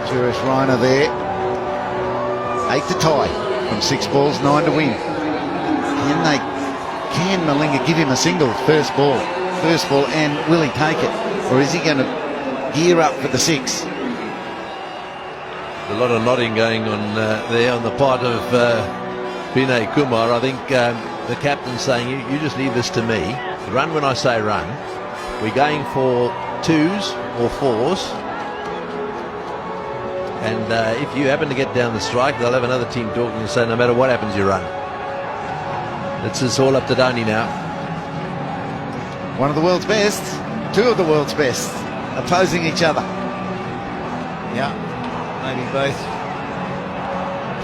Suresh Raina there. 8 to tie from 6 balls, 9 to win. Can Malinga give him a single first ball, and will he take it? Or is he going to gear up for the 6? A lot of nodding going on there on the part of Vinay Kumar. I think the captain's saying, you just leave this to me. Run when I say run. We're going for 2s or 4s. And if you happen to get down the strike, they'll have another team talking and say, no matter what happens, you run. It's all up to Dhoni now. One of the world's best, 2 of the world's best, opposing each other. Yeah, maybe both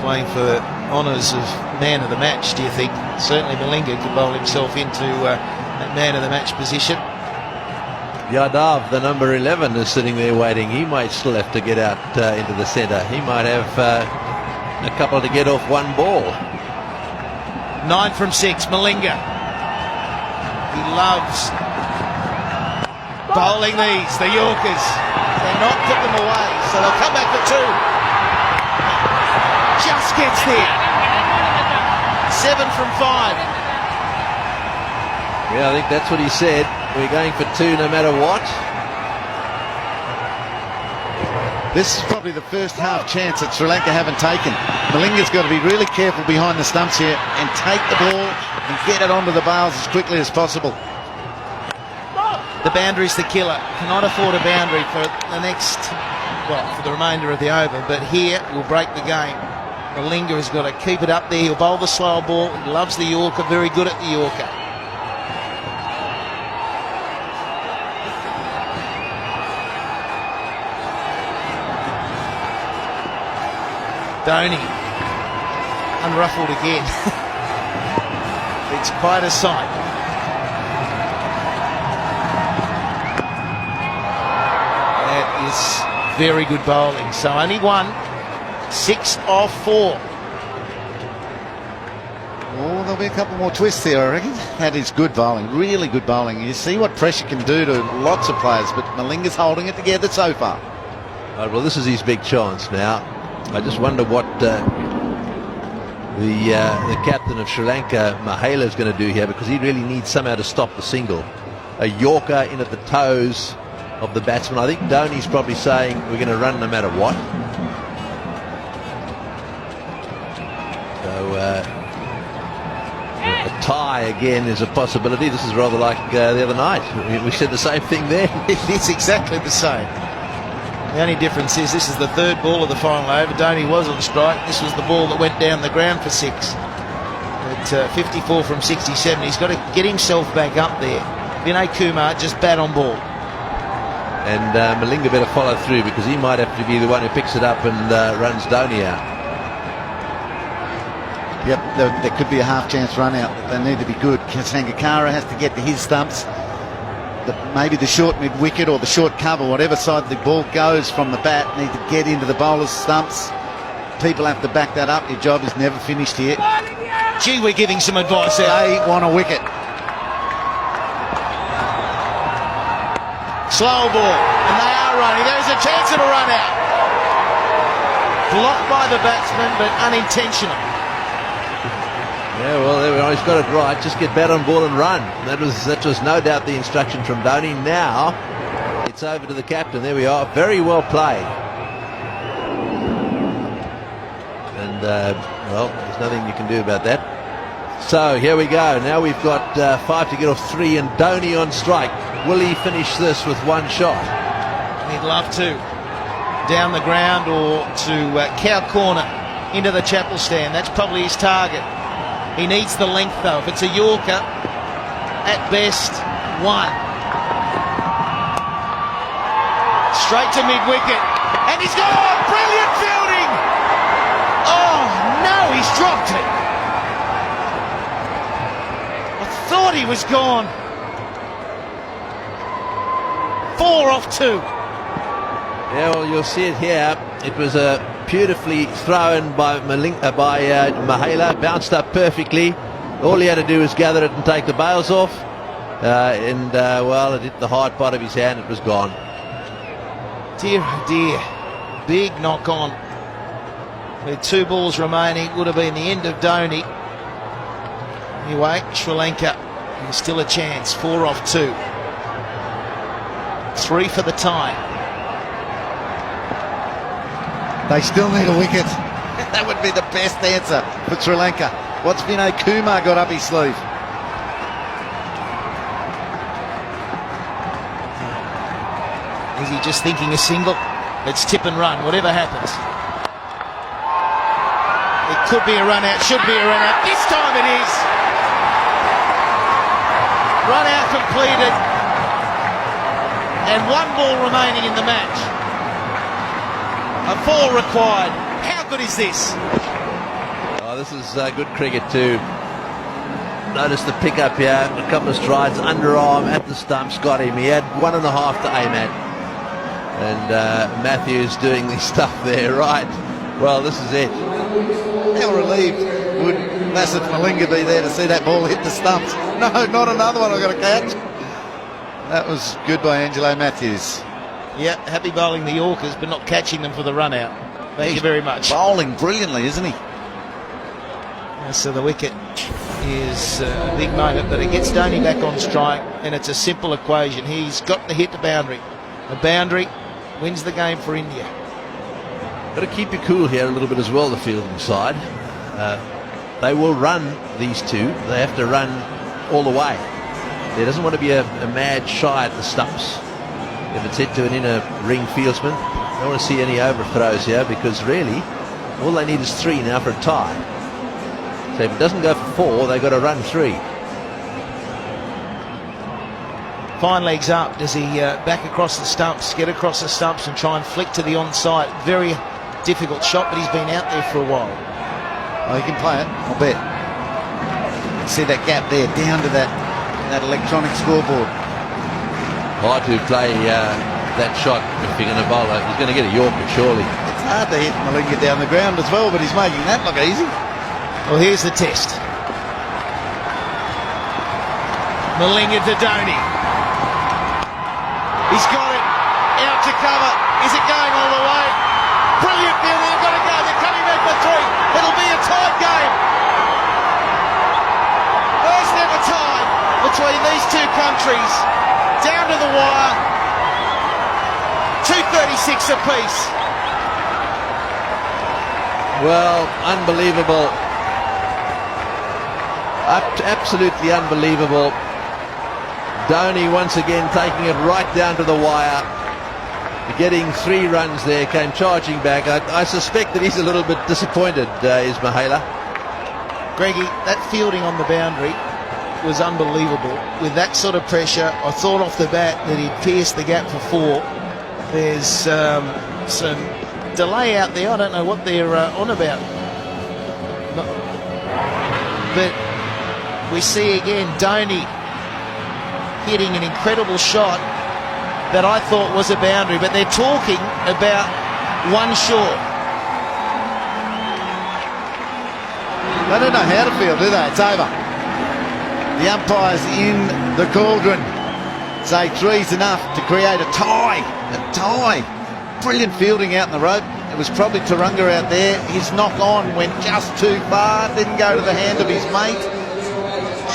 playing for honours of man of the match, do you think? Certainly Malinga could bowl himself into that man of the match position. Yadav, the number 11, is sitting there waiting. He might still have to get out into the centre. He might have a couple to get off one ball. 9 from 6, Malinga. He loves bowling these, the Yorkers. They're not put them away, so they'll come back for 2. Just gets there. 7 from 5. Yeah, I think that's what he said. We're going for 2 no matter what. This is probably the first half chance that Sri Lanka haven't taken. Malinga's got to be really careful behind the stumps here and take the ball and get it onto the bails as quickly as possible. The boundary's the killer. Cannot afford a boundary for the next, well, for the remainder of the over, but here will break the game. Malinga has got to keep it up there. He'll bowl the slow ball. He loves the Yorker, very good at the Yorker. Dhoni, unruffled again. It's quite a sight. That is very good bowling. So only 1, 6 off 4. Oh, there'll be a couple more twists there, I reckon. That is good bowling, really good bowling. You see what pressure can do to lots of players, but Malinga's holding it together so far. Right, well, this is his big chance now. I just wonder what the captain of Sri Lanka, Mahela, is going to do here, because he really needs somehow to stop the single. A Yorker in at the toes of the batsman. I think Dhoni's probably saying we're going to run no matter what. So a tie again is a possibility. This is rather like the other night. We said the same thing there. It's exactly the same. The only difference is this is the 3rd ball of the final over. Dhoni was on strike. This was the ball that went down the ground for 6. At 54 from 67, he's got to get himself back up there. Vinay Kumar just bat on ball. And Malinga better follow through, because he might have to be the one who picks it up and runs Dhoni out. Yep, there could be a half chance run out. They need to be good. Sangakkara has to get to his stumps. Maybe the short mid-wicket or the short cover, whatever side the ball goes from the bat, need to get into the bowler's stumps. People have to back that up. Your job is never finished here. Gee, we're giving some advice there. They want a wicket. Slow ball, and they are running. There's a chance of a run out. Blocked by the batsman, but unintentional. Yeah, well, there we are. He's got it right. Just get bat on ball and run. That was no doubt the instruction from Dhoni. Now it's over to the captain. There we are. Very well played. And well, there's nothing you can do about that. So here we go. Now we've got 5 to get off 3, and Dhoni on strike. Will he finish this with 1 shot? He'd love to. Down the ground or to cow corner into the chapel stand. That's probably his target. He needs the length though. If it's a Yorker, at best 1. Straight to mid-wicket. And he's gone! Brilliant fielding! Oh no, he's dropped it. I thought he was gone. 4 off 2. Yeah, well, you'll see it here. It was a beautifully thrown by Mahela, bounced up perfectly. All he had to do was gather it and take the bails off. Well, it hit the hard part of his hand. It was gone. Dear, oh dear. big knock on. With 2 balls remaining, would have been the end of Dhoni. Anyway, Sri Lanka, there's still a chance. 4 off 2. 3 for the tie. They still need a wicket. That would be the best answer for Sri Lanka. What's Vinay Kumar got up his sleeve? Is he just thinking a single? Let's tip and run, whatever happens. It could be a run out, should be a run out. This time it is. Run out completed. And 1 ball remaining in the match. A 4 required. How good is this? Oh, this is good cricket too. Notice the pickup here, a couple of strides, underarm at the stumps, got him. He had 1.5 to aim at. And Matthews doing the stuff there, right? Well, this is it. How relieved would Lasith Malinga be there to see that ball hit the stumps? No, not another one I've got to catch. That was good by Angelo Matthews. Yeah, happy bowling the Yorkers, but not catching them for the run out. Thank you very much. Bowling brilliantly, isn't he? So the wicket is a big moment, but it gets Dhoni back on strike, and it's a simple equation. He's got to hit the boundary. The boundary wins the game for India. Got to keep you cool here a little bit as well, the fielding side. They will run these 2. They have to run all the way. There doesn't want to be a mad shy at the stumps. If it's hit to an inner ring fieldsman, I don't want to see any overthrows here, because really all they need is 3 now for a tie. So if it doesn't go for 4, they've got to run 3. Fine legs up. Does he back across the stumps, get across the stumps and try and flick to the onside? Very difficult shot, but he's been out there for a while. Oh, he can play it, I'll bet. See that gap there, down to that electronic scoreboard. Hard to play that shot if you're going to bowl it. He's going to get a Yorker, surely. It's hard to hit Malinga down the ground as well, but he's making that look easy. Well, here's the test. Malinga to Dhoni. He's got it. Out to cover. Is it going all the way? Brilliant fielding. They've got to go. They're coming back for 3. It'll be a tied game. First ever tie between these 2 countries. Down to the wire. 2:36 apiece. Well, unbelievable. Absolutely unbelievable. Dhoni once again taking it right down to the wire. Getting 3 runs there, came charging back. I suspect that he's a little bit disappointed, is Mahela. Greggy, that fielding on the boundary was unbelievable. With that sort of pressure, I thought off the bat that he'd pierced the gap for 4. There's some delay out there. I don't know what they're on about. But we see again Dhoni hitting an incredible shot that I thought was a boundary, but they're talking about 1 short. They don't know how to field, do they? It's over. The umpires in the cauldron say 3's enough to create a tie. A tie. Brilliant fielding out in the road. It was probably Tarunga out there. His knock on went just too far, didn't go to the hand of his mate.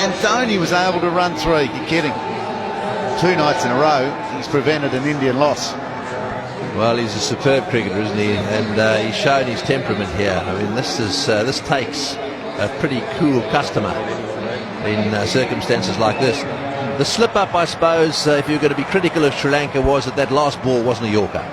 And Dhoni was able to run 3. You're kidding. 2 nights in a row, he's prevented an Indian loss. Well, he's a superb cricketer, isn't he? And he's shown his temperament here. I mean, this takes a pretty cool customer in circumstances like this. The slip-up, I suppose, if you're going to be critical of Sri Lanka, was that last ball wasn't a Yorker.